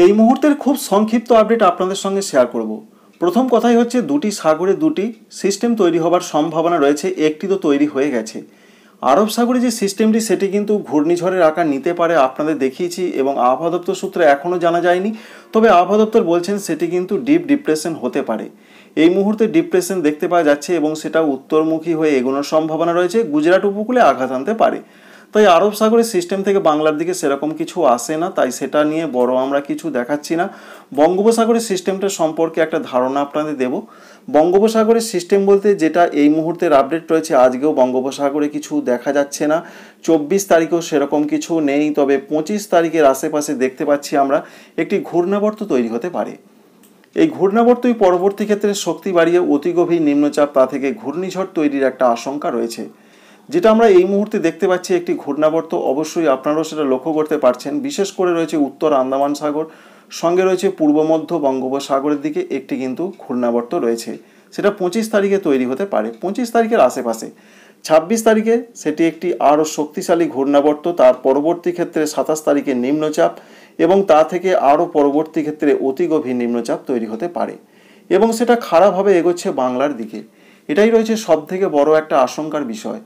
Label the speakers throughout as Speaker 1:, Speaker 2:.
Speaker 1: এই মুহূর্তের খুব সংক্ষিপ্ত আপডেট আপনাদের সঙ্গে শেয়ার করব। প্রথম কথাই হচ্ছে দুটি সাগরে দুটি সিস্টেম তৈরি হবার সম্ভাবনা রয়েছে, একটি তো তৈরি হয়ে গেছে। আরব সাগরে যে সিস্টেমটি সেটি কিন্তু ঘূর্ণিঝড়ের আকার নিতে পারে, আপনাদের দেখিয়েছি, এবং আবহাওয়া দপ্তর সূত্রে এখনও জানা যায়নি। তবে আবহাওয়া দপ্তর বলছেন সেটি কিন্তু ডিপ ডিপ্রেশন হতে পারে। এই মুহূর্তে ডিপ্রেশন দেখতে পাওয়া যাচ্ছে এবং সেটা উত্তরমুখী হয়ে এগোনোর সম্ভাবনা রয়েছে, গুজরাট উপকূলে আঘাত আনতে পারে। তাই আরব সাগরের সিস্টেম থেকে বাংলার দিকে সেরকম কিছু আসে না, তাই সেটা নিয়ে বড় আমরা কিছু দেখাচ্ছি না। বঙ্গোপসাগরের সিস্টেমটা সম্পর্কে একটা ধারণা আপনাদের দেব। বঙ্গোপসাগরের সিস্টেম বলতে যেটা এই মুহূর্তের আপডেট রয়েছে, আজকেও বঙ্গোপসাগরে কিছু দেখা যাচ্ছে না, 24 তারিখেও সেরকম কিছু নেই। তবে 25 তারিখের আশেপাশে দেখতে পাচ্ছি আমরা একটি ঘূর্ণাবর্ত তৈরি হতে পারে। এই ঘূর্ণাবর্তই পরবর্তী ক্ষেত্রে শক্তি বাড়িয়ে অতি গভীর নিম্নচাপ, তা থেকে ঘূর্ণিঝড় তৈরির একটা আশঙ্কা রয়েছে। যেটা আমরা এই মুহূর্তে দেখতে পাচ্ছি একটি ঘূর্ণাবর্ত, অবশ্যই আপনারাও সেটা লক্ষ্য করতে পারছেন। বিশেষ করে রয়েছে উত্তর আন্দামান সাগর, সঙ্গে রয়েছে পূর্ব মধ্য বঙ্গোপসাগরের দিকে একটি কিন্তু ঘূর্ণাবর্ত রয়েছে। সেটা 25 তারিখে তৈরি হতে পারে, 25 তারিখের আশেপাশে। 26 তারিখে সেটি একটি আরও শক্তিশালী ঘূর্ণাবর্ত, তার পরবর্তী ক্ষেত্রে 27 তারিখে নিম্নচাপ, এবং তা থেকে আরও পরবর্তী ক্ষেত্রে অতি গভীর নিম্নচাপ তৈরি হতে পারে, এবং সেটা খারাপভাবে এগোচ্ছে বাংলার দিকে। এটাই রয়েছে সব থেকে বড় একটা আশঙ্কার বিষয়।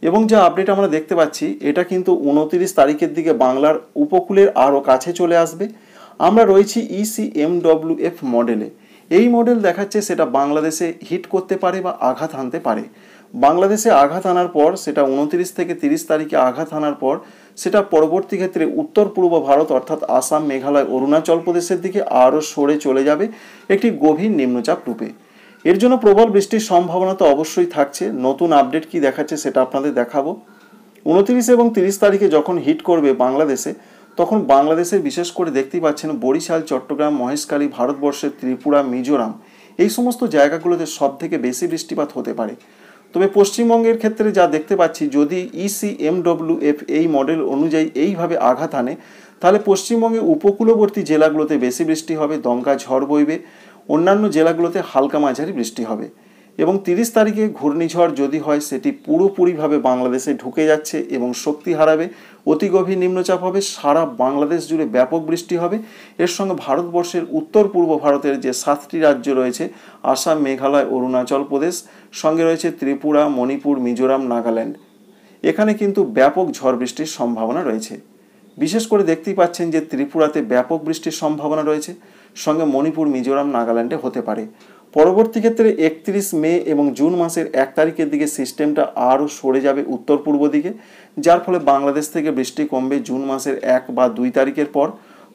Speaker 1: এবং যা আপডেট আমরা দেখতে পাচ্ছি, এটা কিন্তু 29 তারিখের দিকে বাংলার উপকূলের আরও কাছে চলে আসবে। আমরা রয়েছি ECMWF মডেলে। এই মডেল দেখাচ্ছে সেটা বাংলাদেশে হিট করতে পারে বা আঘাত হানতে পারে। বাংলাদেশে আঘাত আনার পর সেটা 29 থেকে 30 তারিখে আঘাত আনার পর সেটা পরবর্তী ক্ষেত্রে উত্তর পূর্ব ভারত অর্থাৎ আসাম, মেঘালয়, অরুণাচল প্রদেশের দিকে আরও সরে চলে যাবে একটি গভীর নিম্নচাপ রূপে। এর জন্য প্রবল বৃষ্টির সম্ভাবনা তো অবশ্যই থাকছে। নতুন আপডেট কি দেখাচ্ছে সেটা আপনাদের দেখাবো। 29 এবং 30 তারিখে যখন হিট করবে বাংলাদেশে, তখন বাংলাদেশের বিশেষ করে দেখতেই পাচ্ছেন বরিশাল, চট্টগ্রাম, মহেশখালী, ভারতবর্ষের ত্রিপুরা, মিজোরাম, এই সমস্ত জায়গাগুলোতে সব থেকে বেশি বৃষ্টিপাত হতে পারে। তবে পশ্চিমবঙ্গের ক্ষেত্রে যা দেখতে পাচ্ছি, যদি ECMWF এই মডেল অনুযায়ী এইভাবে আঘাত আনে, তাহলে পশ্চিমবঙ্গের উপকূলবর্তী জেলাগুলোতে বেশি বৃষ্টি হবে, দমকা ঝড় বইবে, অন্যান্য জেলাগুলোতে হালকা মাঝারি বৃষ্টি হবে। এবং 30 তারিখে ঘূর্ণিঝড় যদি হয়, সেটি পুরোপুরিভাবে বাংলাদেশে ঢুকে যাচ্ছে এবং শক্তি হারাবে, অতি গভীর নিম্নচাপ হবে, সারা বাংলাদেশ জুড়ে ব্যাপক বৃষ্টি হবে। এর সঙ্গে ভারতবর্ষের উত্তর পূর্ব ভারতের যে 7টি রাজ্য রয়েছে, আসাম, মেঘালয়, অরুণাচল প্রদেশ, সঙ্গে রয়েছে ত্রিপুরা, মণিপুর, মিজোরাম, নাগাল্যান্ড, এখানে কিন্তু ব্যাপক ঝড় বৃষ্টির সম্ভাবনা রয়েছে। বিশেষ করে দেখতেই পাচ্ছেন যে ত্রিপুরাতে ব্যাপক বৃষ্টির সম্ভাবনা রয়েছে, সঙ্গে মণিপুর, মিজোরাম, নাগাল্যান্ডে হতে পারে। পরবর্তী ক্ষেত্রে 31 মে এবং জুন মাসের 1 তারিখের দিকে সিস্টেমটা আরও সরে যাবে উত্তর পূর্ব দিকে, যার ফলে বাংলাদেশ থেকে বৃষ্টি কমবে জুন মাসের 1 বা 2 তারিখের পর।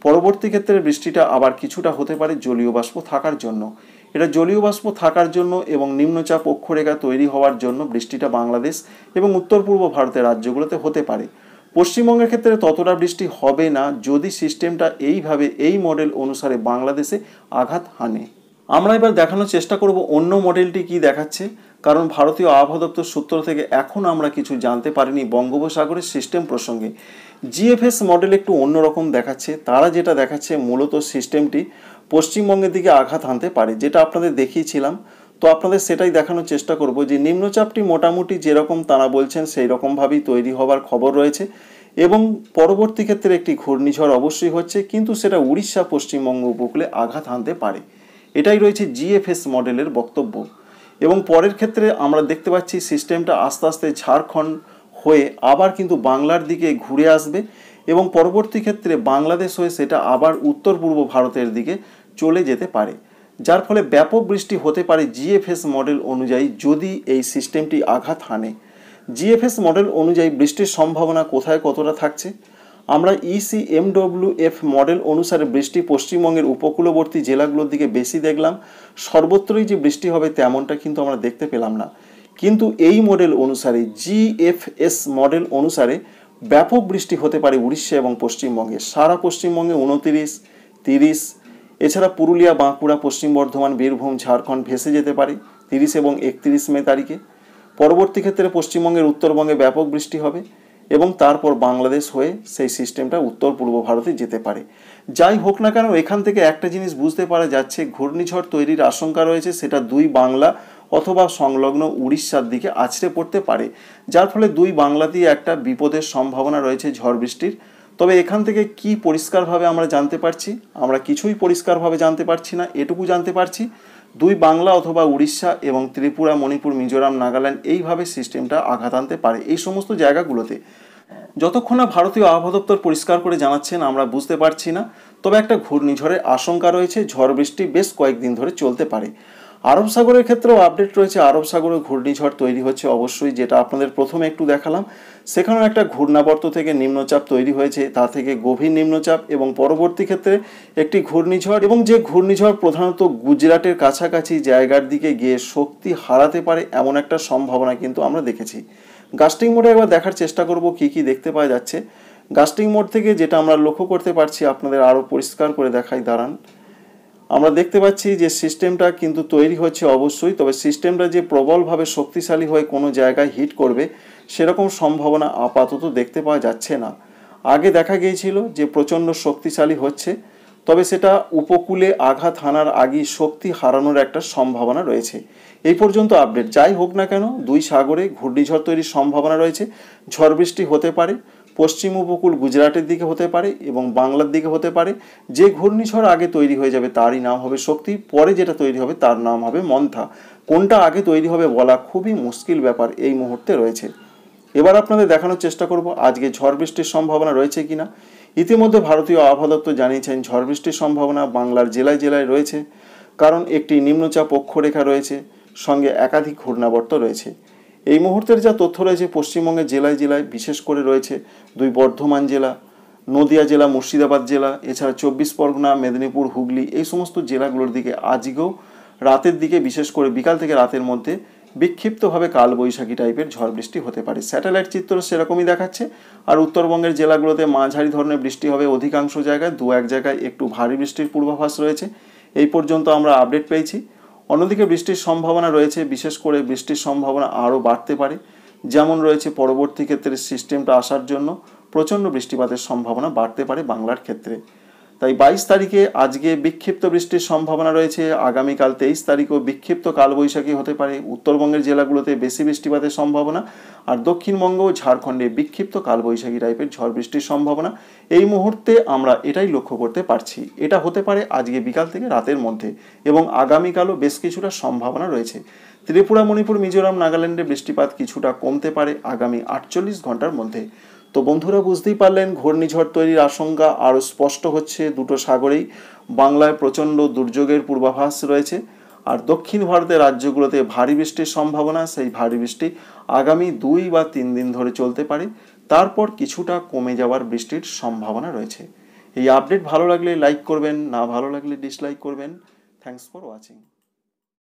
Speaker 1: পরবর্তী ক্ষেত্রে বৃষ্টিটা আবার কিছুটা হতে পারে জলীয় বাষ্প থাকার জন্য। এটা জলীয় বাষ্প থাকার জন্য এবং নিম্নচাপ অক্ষরেখা তৈরি হওয়ার জন্য বৃষ্টিটা বাংলাদেশ এবং উত্তর পূর্ব ভারতের রাজ্যগুলোতে হতে পারে। পশ্চিমবঙ্গের ক্ষেত্রে ততটা বৃষ্টি হবে না যদি সিস্টেমটা এইভাবে এই মডেল অনুসারে বাংলাদেশে আঘাত হানে। আমরা এবার দেখানোর চেষ্টা করব অন্য মডেলটি কি দেখাচ্ছে, কারণ ভারতীয় আবহাওয়া দপ্তর সূত্র থেকে এখন আমরা কিছু জানতে পারিনি বঙ্গোপসাগরের সিস্টেম প্রসঙ্গে। GFS মডেল একটু অন্যরকম দেখাচ্ছে। তারা যেটা দেখাচ্ছে মূলত সিস্টেমটি পশ্চিমবঙ্গের দিকে আঘাত হানতে পারে, যেটা আপনাদের দেখিয়েছিলাম। তো আপনাদের সেটাই দেখানোর চেষ্টা করব যে নিম্নচাপটি মোটামুটি যেরকম তারা বলছেন সেই রকমভাবেই তৈরি হবার খবর রয়েছে, এবং পরবর্তী ক্ষেত্রে একটি ঘূর্ণিঝড় অবশ্যই হচ্ছে, কিন্তু সেটা উড়িষ্যা, পশ্চিমবঙ্গ উপকূলে আঘাত হানতে পারে। এটাই রয়েছে GFS মডেলের বক্তব্য। এবং পরের ক্ষেত্রে আমরা দেখতে পাচ্ছি সিস্টেমটা আস্তে আস্তে ঝাড়খণ্ড হয়ে আবার কিন্তু বাংলার দিকে ঘুরে আসবে, এবং পরবর্তী ক্ষেত্রে বাংলাদেশ হয়ে সেটা আবার উত্তর পূর্ব ভারতের দিকে চলে যেতে পারে, যার ফলে ব্যাপক বৃষ্টি হতে পারে GFS মডেল অনুযায়ী যদি এই সিস্টেমটি আঘাত হানে। GFS মডেল অনুযায়ী বৃষ্টির সম্ভাবনা কোথায় কতটা থাকছে, আমরা ECMWF মডেল অনুসারে বৃষ্টি পশ্চিমবঙ্গের উপকূলবর্তী জেলাগুলোর দিকে বেশি দেখলাম। সর্বত্রই যে বৃষ্টি হবে তেমনটা কিন্তু আমরা দেখতে পেলাম না। কিন্তু এই মডেল অনুসারে GFS মডেল অনুসারে ব্যাপক বৃষ্টি হতে পারে উড়িষ্যা এবং পশ্চিমবঙ্গে। সারা পশ্চিমবঙ্গে 29, 30, এছাড়া পুরুলিয়া, বাঁকুড়া, পশ্চিম বর্ধমান, বীরভূম, ঝাড়খণ্ড ভেসে যেতে পারে 30 এবং 31 মে তারিখে। পরবর্তী ক্ষেত্রে পশ্চিমবঙ্গের উত্তরবঙ্গে ব্যাপক বৃষ্টি হবে, এবং তারপর বাংলাদেশ হয়ে সেই সিস্টেমটা উত্তর পূর্ব ভারতে যেতে পারে। যাই হোক না কেন, এখান থেকে একটা জিনিস বুঝতে পারা যাচ্ছে, ঘূর্ণিঝড় তৈরির আশঙ্কা রয়েছে, সেটা দুই বাংলা অথবা সংলগ্ন উড়িষ্যার দিকে আছড়ে পড়তে পারে, যার ফলে দুই বাংলাতেই একটা বিপদের সম্ভাবনা রয়েছে ঝড় বৃষ্টির। তবে এখান থেকে কি পরিষ্কারভাবে আমরা জানতে পারছি? আমরা কিছুই পরিষ্কারভাবে জানতে পারছি না। এটুকু জানতে পারছি দুই বাংলা অথবা উড়িষ্যা এবং ত্রিপুরা, মণিপুর, মিজোরাম, নাগাল্যান্ড এইভাবে সিস্টেমটা আঘাত আনতে পারে এই সমস্ত জায়গাগুলোতে। যতক্ষণ না ভারতীয় আবহাওয়া দপ্তর পরিষ্কার করে জানাচ্ছেন আমরা বুঝতে পারছি না। তবে একটা ঘূর্ণিঝড়ের আশঙ্কা রয়েছে, ঝড় বৃষ্টি বেশ কয়েকদিন ধরে চলতে পারে। আরব সাগরের ক্ষেত্রেও আপডেট রয়েছে, আরব সাগরে ঘূর্ণিঝড় তৈরি হচ্ছে অবশ্যই, যেটা আপনাদের প্রথমে একটু দেখালাম। সেখানেও একটা ঘূর্ণাবর্ত থেকে নিম্নচাপ তৈরি হয়েছে, তা থেকে গভীর নিম্নচাপ এবং পরবর্তী ক্ষেত্রে একটি ঘূর্ণিঝড়, এবং যে ঘূর্ণিঝড় প্রধানত গুজরাটের কাছাকাছি জায়গার দিকে গিয়ে শক্তি হারাতে পারে এমন একটা সম্ভাবনা কিন্তু আমরা দেখেছি। গাস্টিং মোডে একবার দেখার চেষ্টা করব কি কি দেখতে পাওয়া যাচ্ছে। গাস্টিং মোড থেকে যেটা আমরা লক্ষ্য করতে পারছি, আপনাদের আরও পরিষ্কার করে দেখাই, দাঁড়ান। আমরা দেখতে পাচ্ছি যে সিস্টেমটা কিন্তু তৈরি হচ্ছে অবশ্যই, তবে সিস্টেমটা যে প্রবলভাবে শক্তিশালী হয়ে কোনো জায়গায় হিট করবে সেরকম সম্ভাবনা আপাতত দেখতে পাওয়া যাচ্ছে না। আগে দেখা গিয়েছিল যে প্রচণ্ড শক্তিশালী হচ্ছে, তবে সেটা উপকূলে আঘাত হানার আগেই শক্তি হারানোর একটা সম্ভাবনা রয়েছে। এই পর্যন্ত আপডেট। যাই হোক না কেন, দুই সাগরে ঘূর্ণিঝড় তৈরির সম্ভাবনা রয়েছে। ঝড় বৃষ্টি হতে পারে, পশ্চিম উপকূল গুজরাটের দিকে হতে পারে এবং বাংলার দিকে হতে পারে। যে ঘূর্ণিঝড় আগে তৈরি হয়ে যাবে তারই নাম হবে শক্তি, পরে যেটা তৈরি হবে তার নাম হবে মন্থা। কোনটা আগে তৈরি হবে বলা খুবই মুশকিল ব্যাপার এই মুহূর্তে রয়েছে। এবার আপনাদের দেখানোর চেষ্টা করব আজকে ঝড় বৃষ্টির সম্ভাবনা রয়েছে কিনা। ইতিমধ্যে ভারতীয় আবহাওয়া দপ্তর জানিয়েছেন ঝড় বৃষ্টির সম্ভাবনা বাংলার জেলায় জেলায় রয়েছে, কারণ একটি নিম্নচাপ অক্ষরেখা রয়েছে, সঙ্গে একাধিক ঘূর্ণাবর্ত রয়েছে। এই মুহূর্তের যা তথ্য রয়েছে পশ্চিমবঙ্গের জেলায় জেলায় বিশেষ করে রয়েছে দুই বর্ধমান জেলা, নদিয়া জেলা, মুর্শিদাবাদ জেলা, এছাড়া 24 পরগনা, মেদিনীপুর, হুগলি, এই সমস্ত জেলাগুলোর দিকে আজকেও রাতের দিকে, বিশেষ করে বিকাল থেকে রাতের মধ্যে বিক্ষিপ্তভাবে কালবৈশাখী টাইপের ঝড় বৃষ্টি হতে পারে। স্যাটেলাইট চিত্র সেরকমই দেখাচ্ছে। আর উত্তরবঙ্গের জেলাগুলোতে মাঝারি ধরনের বৃষ্টি হবে অধিকাংশ জায়গায়, দু এক জায়গায় একটু ভারী বৃষ্টির পূর্বাভাস রয়েছে। এই পর্যন্ত আমরা আপডেট পেয়েছি। অন্যদিকে বৃষ্টির সম্ভাবনা রয়েছে, বিশেষ করে বৃষ্টির সম্ভাবনা আরও বাড়তে পারে। যেমন রয়েছে পরবর্তী ক্ষেত্রে সিস্টেমটা আসার জন্য প্রচণ্ড বৃষ্টিপাতের সম্ভাবনা বাড়তে পারে বাংলার ক্ষেত্রে। তাই 22 তারিখে আজকে বিক্ষিপ্ত বৃষ্টির সম্ভাবনা রয়েছে। আগামীকাল 23 তারিখেও বিক্ষিপ্ত কালবৈশাখী হতে পারে। উত্তরবঙ্গের জেলাগুলোতে বেশি বৃষ্টিপাতের সম্ভাবনা, আর দক্ষিণবঙ্গ ও ঝাড়খণ্ডে বিক্ষিপ্ত কালবৈশাখী টাইপের ঝড় বৃষ্টির সম্ভাবনা এই মুহূর্তে আমরা এটাই লক্ষ্য করতে পারছি। এটা হতে পারে আজকে বিকাল থেকে রাতের মধ্যে, এবং আগামীকালও বেশ কিছুটা সম্ভাবনা রয়েছে। ত্রিপুরা, মণিপুর, মিজোরাম, নাগাল্যান্ডে বৃষ্টিপাত কিছুটা কমতে পারে আগামী 48 ঘন্টার মধ্যে। তো বন্ধুরা, বুঝতেই পারলেন ঘূর্ণিঝড় তৈরির আশঙ্কা আরও স্পষ্ট হচ্ছে। দুটো সাগরেই বাংলায় প্রচণ্ড দুর্যোগের পূর্বাভাস রয়েছে, আর দক্ষিণ ভারতের রাজ্যগুলোতে ভারী বৃষ্টির সম্ভাবনা। সেই ভারী বৃষ্টি আগামী 2 বা 3 দিন ধরে চলতে পারে, তারপর কিছুটা কমে যাওয়ার বৃষ্টির সম্ভাবনা রয়েছে। এই আপডেট ভালো লাগলে লাইক করবেন, না ভালো লাগলে ডিসলাইক করবেন। Thanks for watching.